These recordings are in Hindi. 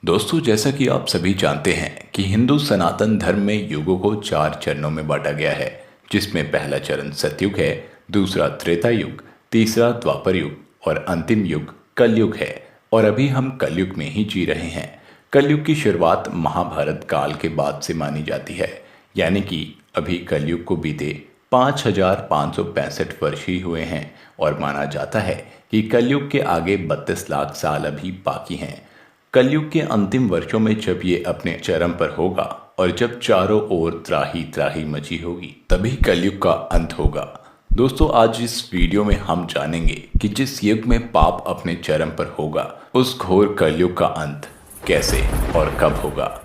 दोस्तों, जैसा कि आप सभी जानते हैं कि हिंदू सनातन धर्म में युगों को 4 चरणों में बांटा गया है, जिसमें पहला चरण सतयुग है, दूसरा त्रेता युग, तीसरा द्वापर युग और अंतिम युग कलयुग है। और अभी हम कलयुग में ही जी रहे हैं। कलयुग की शुरुआत महाभारत काल के बाद से मानी जाती है, यानी कि अभी कलयुग को बीते 5565 वर्ष ही हुए हैं और माना जाता है कि कलयुग के आगे 32 लाख साल अभी बाकी हैं। कलयुग के अंतिम वर्षों में जब ये अपने चरम पर होगा और जब चारों ओर त्राही त्राही मची होगी, तभी कलयुग का अंत होगा। दोस्तों, आज इस वीडियो में हम जानेंगे कि जिस युग में पाप अपने चरम पर होगा, उस घोर कलयुग का अंत कैसे और कब होगा।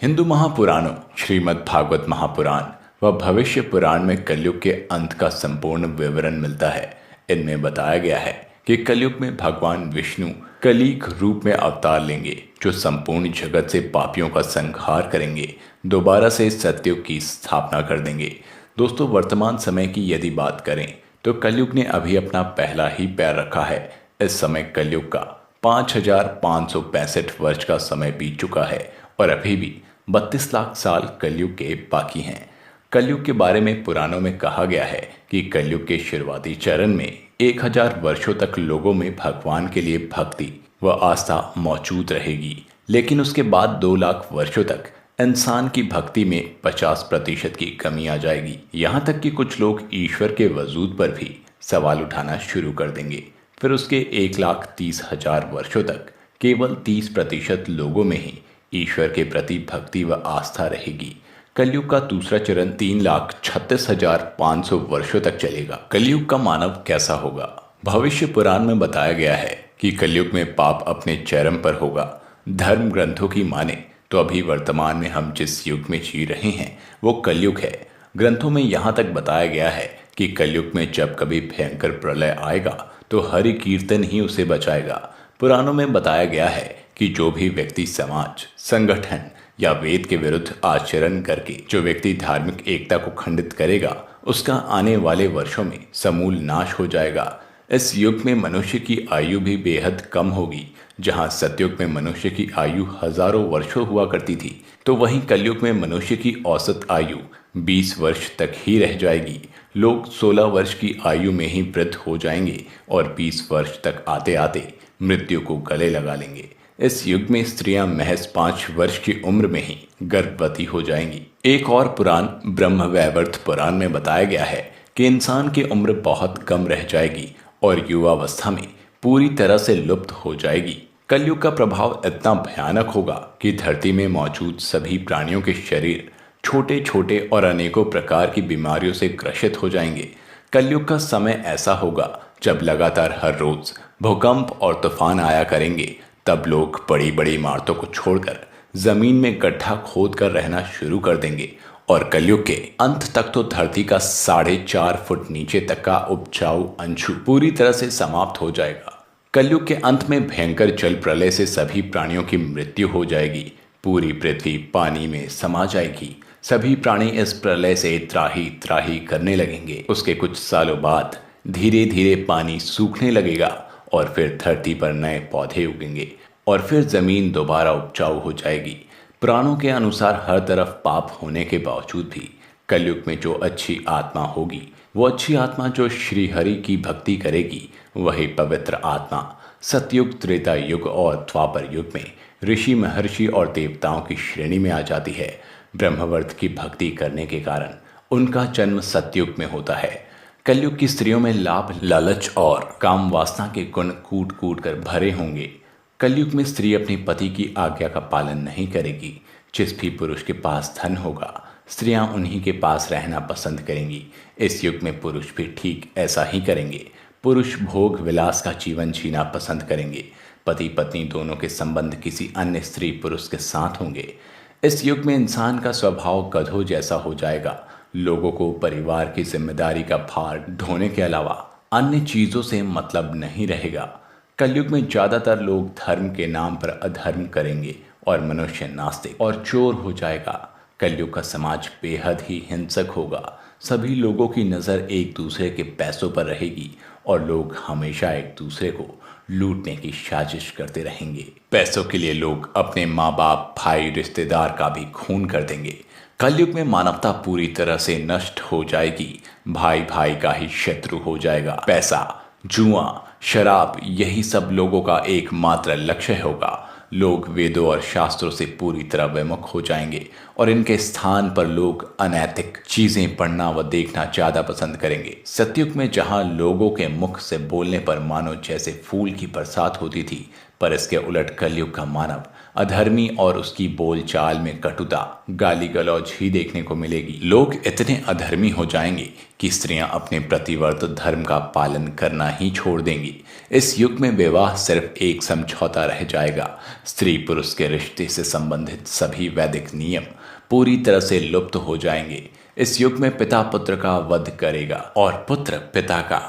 हिंदू महापुराणों श्रीमद् भागवत महापुराण व भविष्य पुराण में कलयुग के अंत का संपूर्ण विवरण मिलता है। इनमें बताया गया है कि कलयुग में भगवान विष्णु कलीग रूप में अवतार लेंगे, जो संपूर्ण जगत से पापियों का संहार करेंगे, दोबारा से सतयुग की स्थापना कर देंगे। दोस्तों, वर्तमान समय की यदि बात करें तो कलयुग ने अभी अपना पहला ही पैर रखा है। इस समय कलयुग का 5565 वर्ष का समय बीत चुका है और अभी भी 32 लाख साल कलयुग के बाकी हैं। कलयुग के बारे में पुराणों में कहा गया है कि कलयुग के शुरुआती चरण में 1000 वर्षों तक लोगों में भगवान के लिए भक्ति व आस्था मौजूद रहेगी, लेकिन उसके बाद 2 लाख वर्षों तक इंसान की भक्ति में 50% की कमी आ जाएगी। यहाँ तक कि कुछ लोग ईश्वर के वजूद पर भी सवाल उठाना शुरू कर देंगे। फिर उसके 1,30,000 वर्षों तक केवल 30% लोगों में ही ईश्वर के प्रति भक्ति व आस्था रहेगी। कलयुग का दूसरा चरण 3,36,500 वर्षों तक चलेगा। कलयुग का मानव कैसा होगा? भविष्य पुराण में बताया गया है कि कलयुग में पाप अपने चरम पर होगा। धर्म ग्रंथों की माने तो अभी वर्तमान में हम जिस युग में जी रहे हैं वो कलयुग है। ग्रंथों में यहाँ तक बताया गया है कि कलयुग में जब कभी भयंकर प्रलय आएगा तो हरि कीर्तन ही उसे बचाएगा। पुराणों में बताया गया है कि जो भी व्यक्ति समाज, संगठन या वेद के विरुद्ध आचरण करके जो व्यक्ति धार्मिक एकता को खंडित करेगा, उसका आने वाले वर्षों में समूल नाश हो जाएगा। इस युग में मनुष्य की आयु भी बेहद कम होगी। जहां सतयुग में मनुष्य की आयु हजारों वर्षों हुआ करती थी, तो वहीं कलयुग में मनुष्य की औसत आयु 20 वर्ष तक ही रह जाएगी। लोग 16 वर्ष की आयु में ही वृद्ध हो जाएंगे और 20 वर्ष तक आते आते मृत्यु को गले लगा लेंगे। इस युग में स्त्रियां महज 5 वर्ष की उम्र में ही गर्भवती हो जाएंगी। एक और पुराण ब्रह्म वैवर्त पुराण में बताया गया है कि इंसान की उम्र बहुत कम रह जाएगी और युवावस्था में पूरी तरह से लुप्त हो जाएगी। कलयुग का प्रभाव इतना भयानक होगा कि धरती में मौजूद सभी प्राणियों के शरीर छोटे छोटे और अनेकों प्रकार की बीमारियों से ग्रसित हो जाएंगे। कलयुग का समय ऐसा होगा जब लगातार हर रोज भूकंप और तूफान आया करेंगे। तब लोग बड़ी बड़ी इमारतों को छोड़कर जमीन में गड्ढा खोद कर रहना शुरू कर देंगे और कलयुग के अंत तक तो धरती का 4.5 फुट नीचे तक का उपजाऊ अंशु पूरी तरह से समाप्त हो जाएगा। कलयुग के अंत में भयंकर जल प्रलय से सभी प्राणियों की मृत्यु हो जाएगी। पूरी पृथ्वी पानी में समा जाएगी। सभी प्राणी इस प्रलय से त्राही त्राही करने लगेंगे। उसके कुछ सालों बाद धीरे धीरे पानी सूखने लगेगा और फिर धरती पर नए पौधे उगेंगे और फिर जमीन दोबारा उपजाऊ हो जाएगी। पुराणों के अनुसार हर तरफ पाप होने के बावजूद भी कलयुग में जो अच्छी आत्मा होगी, वो अच्छी आत्मा जो श्री हरि की भक्ति करेगी, वही पवित्र आत्मा सतयुग, त्रेता युग और द्वापर युग में ऋषि, महर्षि और देवताओं की श्रेणी में आ जाती है। ब्रह्मवर्त की भक्ति करने के कारण उनका जन्म सतयुग में होता है। कलयुग की स्त्रियों में लाभ, लालच और काम वासना के गुण कूट कूट कर भरे होंगे। कलयुग में स्त्री अपने पति की आज्ञा का पालन नहीं करेगी। जिस भी पुरुष के पास धन होगा, स्त्रियां उन्हीं के पास रहना पसंद करेंगी। इस युग में पुरुष भी ठीक ऐसा ही करेंगे। पुरुष भोग विलास का जीवन जीना पसंद करेंगे। पति पत्नी दोनों के संबंध किसी अन्य स्त्री पुरुष के साथ होंगे। इस युग में इंसान का स्वभाव गधों जैसा हो जाएगा। लोगों को परिवार की जिम्मेदारी का भार ढोने के अलावा अन्य चीजों से मतलब नहीं रहेगा। कलयुग में ज्यादातर लोग धर्म के नाम पर अधर्म करेंगे और मनुष्य नास्तिक और चोर हो जाएगा। कलयुग का समाज बेहद ही हिंसक होगा। सभी लोगों की नज़र एक दूसरे के पैसों पर रहेगी और लोग हमेशा एक दूसरे को लूटने की साजिश करते रहेंगे। पैसों के लिए लोग अपने माँ बाप, भाई, रिश्तेदार का भी खून कर देंगे। कलयुग में मानवता पूरी तरह से नष्ट हो जाएगी। भाई भाई का ही शत्रु हो जाएगा। पैसा, जुआ, शराब, यही सब लोगों का एकमात्र लक्ष्य होगा। लोग वेदों और शास्त्रों से पूरी तरह विमुख हो जाएंगे और इनके स्थान पर लोग अनैतिक चीजें पढ़ना व देखना ज्यादा पसंद करेंगे। सतयुग में जहां लोगों के मुख से बोलने पर मानो जैसे फूल की बरसात होती थी, पर इसके उलट कलयुग का मानव अधर्मी और उसकी बोलचाल में कटुता, गाली गलौज ही देखने को मिलेगी। लोग इतने अधर्मी हो जाएंगे कि स्त्रियां अपने प्रतिवर्त धर्म का पालन करना ही छोड़ देंगी। इस युग में विवाह सिर्फ एक समझौता रह जाएगा। स्त्री पुरुष के रिश्ते से संबंधित सभी वैदिक नियम पूरी तरह से लुप्त हो जाएंगे। इस युग में पिता पुत्र का वध करेगा और पुत्र पिता का।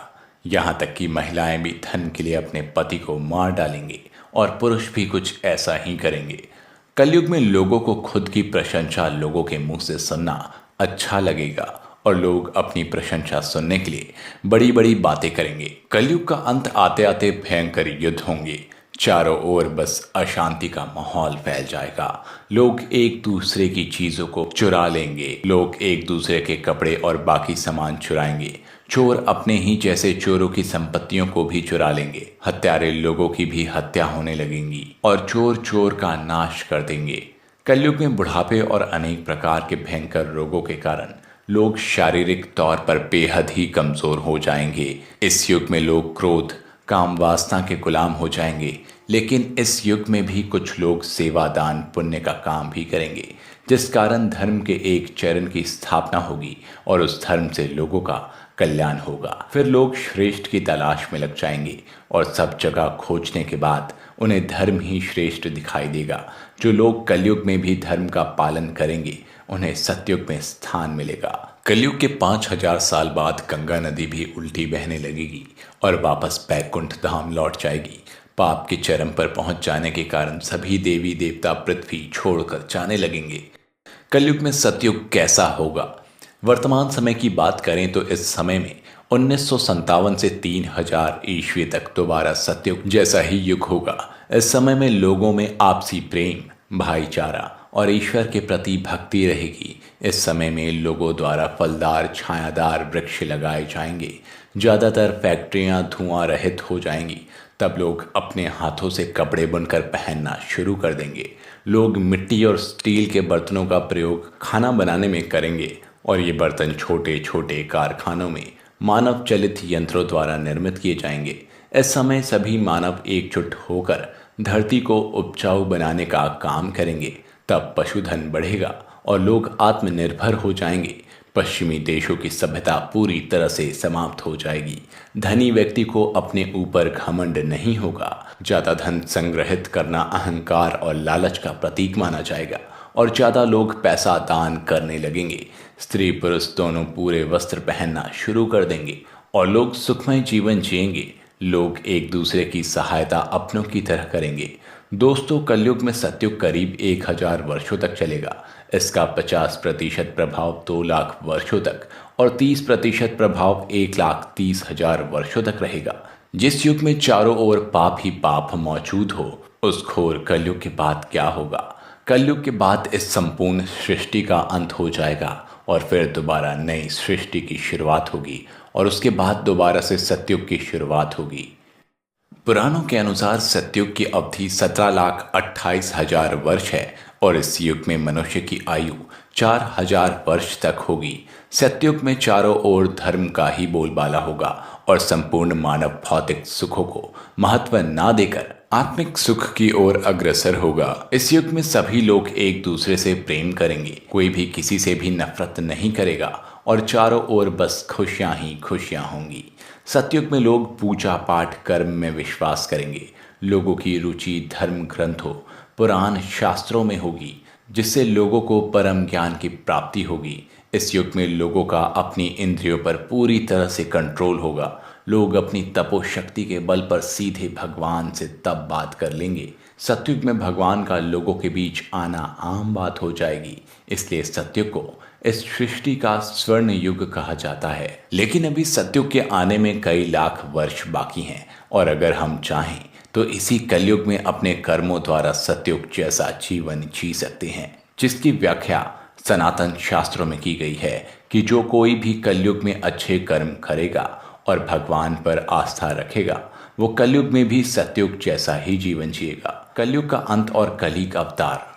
यहाँ तक कि महिलाएं भी धन के लिए अपने पति को मार डालेंगे और पुरुष भी कुछ ऐसा ही करेंगे। कलयुग में लोगों को खुद की प्रशंसा लोगों के मुंह से सुनना अच्छा लगेगा और लोग अपनी प्रशंसा सुनने के लिए बड़ी बड़ी बातें करेंगे। कलयुग का अंत आते आते भयंकर युद्ध होंगे। चारों ओर बस अशांति का माहौल फैल जाएगा। लोग एक दूसरे की चीजों को चुरा लेंगे। लोग एक दूसरे के कपड़े और बाकी सामान चुराएंगे। चोर अपने ही जैसे चोरों की संपत्तियों को भी चुरा लेंगे। हत्यारे लोगों की भी हत्या होने लगेंगी और चोर चोर का नाश कर देंगे। कलयुग में बुढ़ापे और अनेक प्रकार के भयंकर रोगों के कारण लोग शारीरिक तौर पर बेहद ही कमजोर हो जाएंगे। इस युग में लोग क्रोध, काम, वासना के गुलाम हो जाएंगे। लेकिन इस युग में भी कुछ लोग सेवा, दान, पुण्य का काम भी करेंगे, जिस कारण धर्म के एक चरण की स्थापना होगी और उस धर्म से लोगों का कल्याण होगा। फिर लोग श्रेष्ठ की तलाश में लग जाएंगे और सब जगह खोजने के बाद उन्हें धर्म ही श्रेष्ठ दिखाई देगा। जो लोग कलयुग में भी धर्म का पालन करेंगे उन्हें सतयुग में स्थान मिलेगा। कलयुग के 5000 साल बाद गंगा नदी भी उल्टी बहने लगेगी और वापस बैकुंठ धाम लौट जाएगी। पाप के चरम पर पहुंच जाने के कारण सभी देवी देवता पृथ्वी छोड़कर जाने लगेंगे। कलयुग में सतयुग कैसा होगा? वर्तमान समय की बात करें तो इस समय में 1957 से 3000 ईस्वी तक दोबारा सतयुग जैसा ही युग होगा। इस समय में लोगों में आपसी प्रेम, भाईचारा और ईश्वर के प्रति भक्ति रहेगी। इस समय में लोगों द्वारा फलदार, छायादार वृक्ष लगाए जाएंगे। ज़्यादातर फैक्ट्रियां धुआं रहित हो जाएंगी। तब लोग अपने हाथों से कपड़े बुनकर पहनना शुरू कर देंगे। लोग मिट्टी और स्टील के बर्तनों का प्रयोग खाना बनाने में करेंगे और ये बर्तन छोटे छोटे कारखानों में मानव चलित यंत्रों द्वारा निर्मित किए जाएंगे। इस समय सभी मानव एकजुट होकर धरती को उपजाऊ बनाने का काम करेंगे। तब पशुधन बढ़ेगा और लोग आत्मनिर्भर हो जाएंगे। पश्चिमी देशों की सभ्यता पूरी तरह से समाप्त हो जाएगी। धनी व्यक्ति को अपने ऊपर घमंड नहीं होगा। ज्यादा धन संग्रहित करना अहंकार और लालच का प्रतीक माना जाएगा और ज्यादा लोग पैसा दान करने लगेंगे। स्त्री पुरुष दोनों पूरे वस्त्र पहनना शुरू कर देंगे और लोग सुखमय जीवन जिएंगे। लोग एक दूसरे की सहायता अपनों की तरह करेंगे। दोस्तों, कलयुग में सतयुग करीब 1000 वर्षों तक चलेगा। इसका 50% प्रभाव 2 लाख वर्षों तक और 30% प्रभाव 1,30,000 वर्षों तक रहेगा। जिस युग में चारों ओर पाप ही पाप मौजूद हो, उस घोर कलयुग के बाद क्या होगा? कलयुग के बाद इस संपूर्ण सृष्टि का अंत हो जाएगा और फिर दोबारा नई सृष्टि की शुरुआत होगी और उसके बाद दोबारा से सतयुग की शुरुआत होगी। पुराणों के अनुसार सतयुग की अवधि 17,28,000 वर्ष है और इस युग में मनुष्य की आयु 4000 वर्ष तक होगी। सतयुग में चारों ओर धर्म का ही बोलबाला होगा और संपूर्ण मानव भौतिक सुखों को महत्व ना देकर आत्मिक सुख की ओर अग्रसर होगा। इस युग में सभी लोग एक दूसरे से प्रेम करेंगे। कोई भी किसी से भी नफरत नहीं करेगा और चारों ओर बस खुशियां ही खुशियां होंगी। सतयुग में लोग पूजा पाठ कर्म में विश्वास करेंगे। लोगों की रुचि धर्म ग्रंथों, पुराण, शास्त्रों में होगी, जिससे लोगों को परम ज्ञान की प्राप्ति होगी। इस युग में लोगों का अपनी इंद्रियों पर पूरी तरह से कंट्रोल होगा। लोग अपनी तपोशक्ति के बल पर सीधे भगवान से तब बात कर लेंगे। सतयुग में भगवान का लोगों के बीच आना आम बात हो जाएगी। इसलिए सतयुग को इस सृष्टि का स्वर्ण युग कहा जाता है। लेकिन अभी सतयुग के आने में कई लाख वर्ष बाकी हैं और अगर हम चाहें तो इसी कलयुग में अपने कर्मों द्वारा सतयुग जैसा जीवन जी सकते हैं, जिसकी व्याख्या सनातन शास्त्रों में की गई है कि जो कोई भी कलयुग में अच्छे कर्म करेगा और भगवान पर आस्था रखेगा वो कलयुग में भी सतयुग जैसा ही जीवन जिएगा। कलयुग का अंत और कली का अवतार।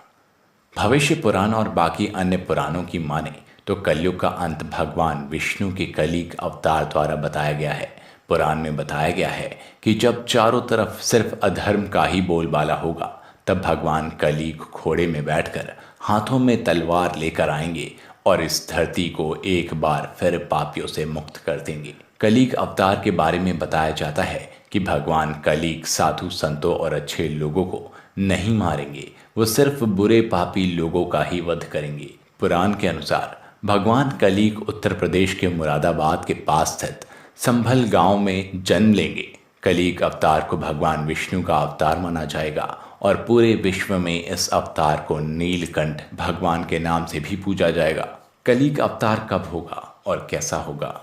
भविष्य पुराण और बाकी अन्य पुराणों की माने तो कलयुग का अंत भगवान विष्णु के कली अवतार द्वारा बताया गया है। पुराण में बताया गया है कि जब चारों तरफ सिर्फ अधर्म का ही बोलबाला होगा तब भगवान कली घोड़े में बैठकर हाथों में तलवार लेकर आएंगे और इस धरती को एक बार फिर पापियों से मुक्त कर देंगे। कलीग अवतार के बारे में बताया जाता है कि भगवान कलीग साधु संतों और अच्छे लोगों को नहीं मारेंगे, वो सिर्फ बुरे पापी लोगों का ही वध करेंगे। पुराण के अनुसार भगवान कलीग उत्तर प्रदेश के मुरादाबाद के पास स्थित संभल गांव में जन्म लेंगे। कलीग अवतार को भगवान विष्णु का अवतार माना जाएगा और पूरे विश्व में इस अवतार को नीलकंठ भगवान के नाम से भी पूजा जाएगा। कलीग अवतार कब होगा और कैसा होगा?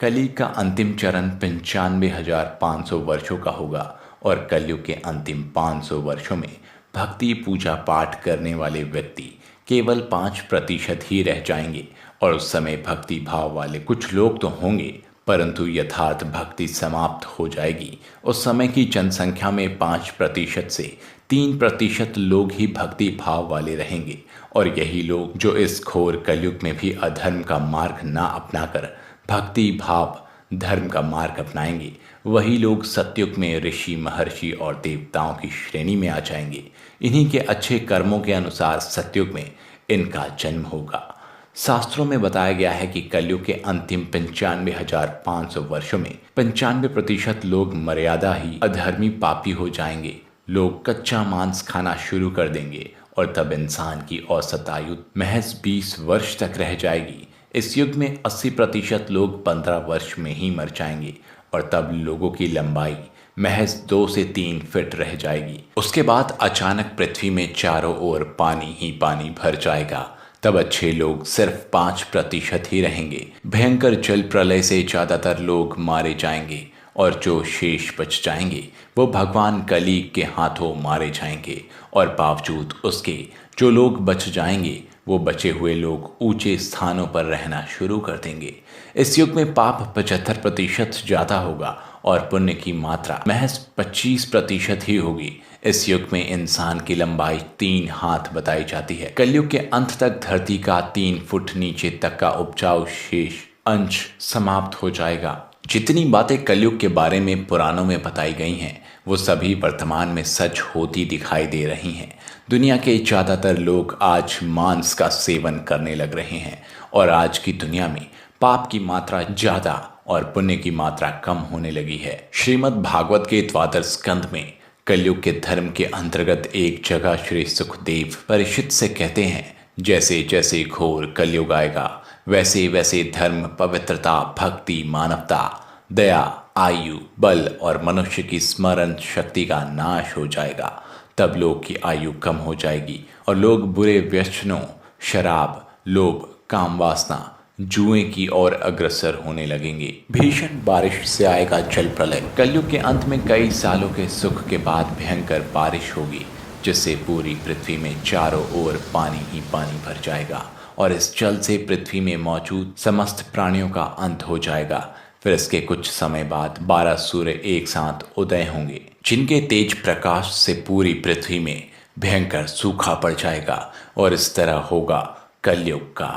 कलीग का अंतिम चरण 95,500 वर्षों का होगा और कलयुग के अंतिम 500 वर्षों में भक्ति पूजा पाठ करने वाले व्यक्ति केवल 5% ही रह जाएंगे और उस समय भक्ति भाव वाले कुछ लोग तो होंगे परंतु यथार्थ भक्ति समाप्त हो जाएगी। उस समय की जनसंख्या में 5% से 3% लोग ही भक्ति भाव वाले रहेंगे और यही लोग जो इस घोर कलयुग में भी अधर्म का मार्ग ना अपनाकर भक्ति भाव धर्म का मार्ग अपनाएंगे, वही लोग सतयुग में ऋषि महर्षि और देवताओं की श्रेणी में आ जाएंगे। इन्हीं के अच्छे कर्मों के अनुसार सतयुग में इनका जन्म होगा। शास्त्रों में बताया गया है कि कलयुग के अंतिम 95,500 वर्षों में 95% लोग मर्यादा ही अधर्मी पापी हो जाएंगे। लोग कच्चा मांस खाना शुरू कर देंगे और तब इंसान की औसत आयु महज 20 वर्ष तक रह जाएगी। इस युग में 80% लोग 15 वर्ष में ही मर जाएंगे और तब लोगों की लंबाई महज 2 से 3 फीट रह जाएगी। उसके बाद अचानक पृथ्वी में चारों ओर पानी ही पानी भर जाएगा। तब अच्छे लोग सिर्फ 5% ही रहेंगे। भयंकर जल प्रलय से ज्यादातर लोग मारे जाएंगे और जो शेष बच जाएंगे वो भगवान कलीग के हाथों मारे जाएंगे और बावजूद उसके जो लोग बच जाएंगे वो बचे हुए लोग ऊंचे स्थानों पर रहना शुरू कर देंगे। इस युग में पाप 75% ज्यादा होगा और पुण्य की मात्रा महज 25% ही होगी। इस युग में इंसान की लंबाई 3 हाथ बताई जाती है। कलयुग के अंत तक धरती का 3 फुट नीचे तक का उपजाऊ शेष अंश समाप्त हो जाएगा। जितनी बातें कलयुग के बारे में पुराणों में बताई गई हैं वो सभी वर्तमान में सच होती दिखाई दे रही हैं। दुनिया के ज़्यादातर लोग आज मांस का सेवन करने लग रहे हैं और आज की दुनिया में पाप की मात्रा ज़्यादा और पुण्य की मात्रा कम होने लगी है। श्रीमद् भागवत के द्वादश स्कंध में कलयुग के धर्म के अंतर्गत एक जगह श्री सुखदेव परीक्षित से कहते हैं, जैसे जैसे घोर कलयुग आएगा वैसे वैसे धर्म, पवित्रता, भक्ति, मानवता, दया, आयु, बल और मनुष्य की स्मरण शक्ति का नाश हो जाएगा। तब लोग की आयु कम हो जाएगी और लोग बुरे व्यसनों, शराब, लोभ, काम वासना, जुए की ओर अग्रसर होने लगेंगे। भीषण बारिश से आएगा जल प्रलय। कलयुग के अंत में कई सालों के सुख के बाद भयंकर बारिश होगी जिससे पूरी पृथ्वी में चारों ओर पानी ही पानी भर जाएगा और इस जल से पृथ्वी में मौजूद समस्त प्राणियों का अंत हो जाएगा। फिर इसके कुछ समय बाद 12 सूर्य एक साथ उदय होंगे जिनके तेज प्रकाश से पूरी पृथ्वी में भयंकर सूखा पड़ जाएगा और इस तरह होगा कलयुग का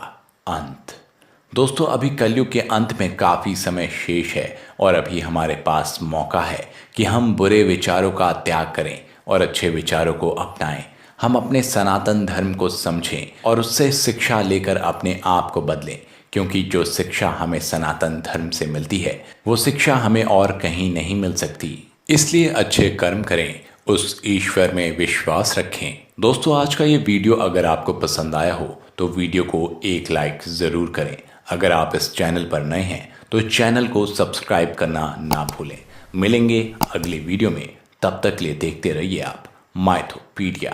अंत। दोस्तों, अभी कलयुग के अंत में काफ़ी समय शेष है और अभी हमारे पास मौका है कि हम बुरे विचारों का त्याग करें और अच्छे विचारों को अपनाएं। हम अपने सनातन धर्म को समझें और उससे शिक्षा लेकर अपने आप को बदलें, क्योंकि जो शिक्षा हमें सनातन धर्म से मिलती है वो शिक्षा हमें और कहीं नहीं मिल सकती। इसलिए अच्छे कर्म करें, उस ईश्वर में विश्वास रखें। दोस्तों, आज का ये वीडियो अगर आपको पसंद आया हो तो वीडियो को एक लाइक ज़रूर करें। अगर आप इस चैनल पर नए हैं तो चैनल को सब्सक्राइब करना ना भूलें। मिलेंगे अगली वीडियो में, तब तक के लिए देखते रहिए आप माइथोपीडिया।